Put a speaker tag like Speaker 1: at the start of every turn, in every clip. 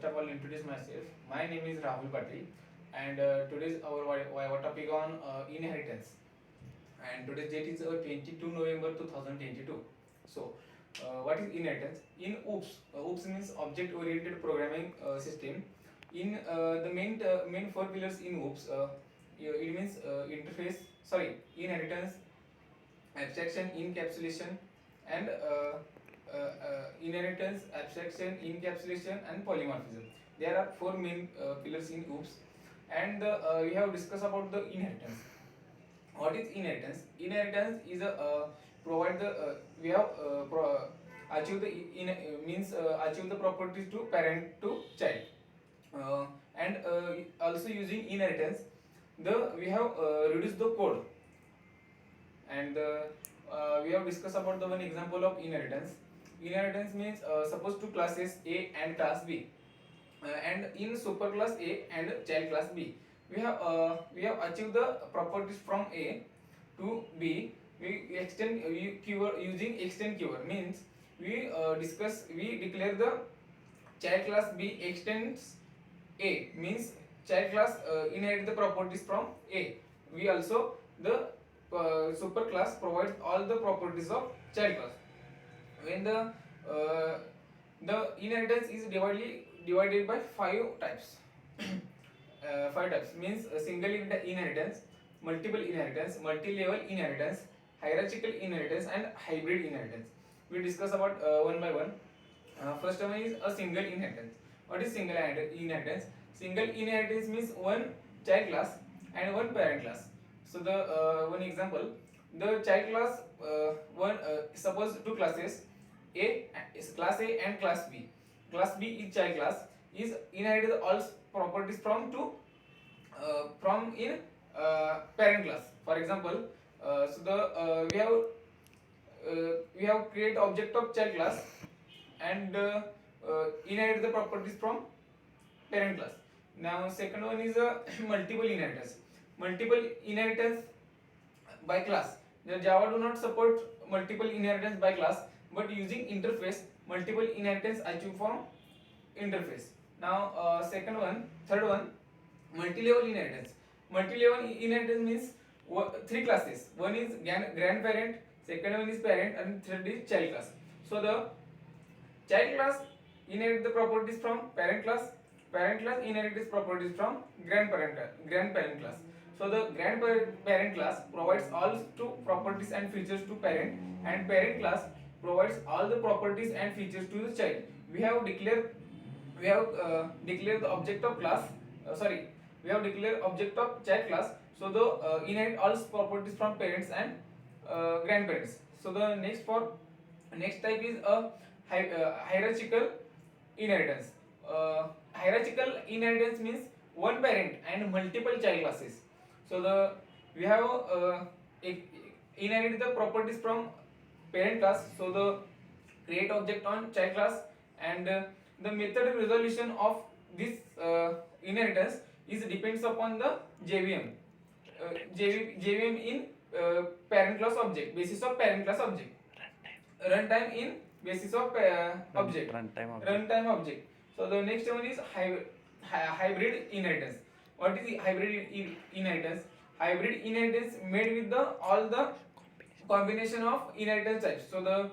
Speaker 1: first of all introduce myself. My name is Rahul Patil, and today's our topic on inheritance. And today's date is 22 November 2022. So, what is inheritance? In OOPS, OOPS means Object Oriented Programming System. In the main four pillars in OOPS, it means interface. Sorry, inheritance, abstraction, encapsulation, and inheritance, abstraction, encapsulation, and polymorphism. There are four main pillars in OOPS, and we have discussed about the inheritance. What is inheritance? Inheritance is a provide the we have achieve the means achieve the properties to parent to child, and also using inheritance the we have reduced the code, and we have discussed about the one example of inheritance. Inheritance means suppose two classes A and class B, and in superclass A and child class B, we have achieved the properties from A to B. We extend we keyword using extend keyword means we declare the child class B extends A means child class inherit the properties from A. We also the superclass provides all the properties of child class. When the inheritance is divided by five types. Five types means single inheritance, multiple inheritance, multi-level inheritance, hierarchical inheritance, and hybrid inheritance. We discuss about one by one. First one is a single inheritance. What is single inheritance? Single inheritance means one child class and one parent class. So the one example, the child class one suppose two classes A is class A and class B. Class B is child class is inherited all properties from two from in parent class. For example, so the we have create object of child class and inherit the properties from parent class. Now second one is a multiple inheritance. Multiple inheritance by class. The Java do not support multiple inheritance by class, but using interface multiple inheritance achieved from interface. Now third one, multi-level inheritance. Multi-level inheritance means three classes. One is grandparent, second one is parent, and third is child class. So the child class inherit the properties from parent class inherits properties from grandparent class. So the grandparent class provides all two properties and features to parent, and parent class provides all the properties and features to the child. We have declared the object of class. We have declared object of child class. So the inherit all properties from parents and grandparents. So the next type is a hierarchical inheritance. Hierarchical inheritance means one parent and multiple child classes. So we have inherit the properties from parent class. So the create object on child class, and the method resolution of this inheritance is depends upon the JVM. JVM in parent class object, basis of parent class object. Runtime in basis of object. Runtime object. So the next one is hybrid inheritance. What is the hybrid inheritance? Hybrid inheritance made with the all the combination of inheritance types. So the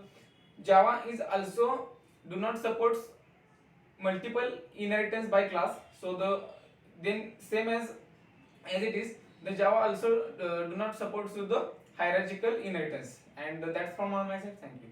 Speaker 1: Java is also do not supports multiple inheritance by class. So the then same as it is, the Java also do not support to the hierarchical inheritance. And that's from my side. Thank you.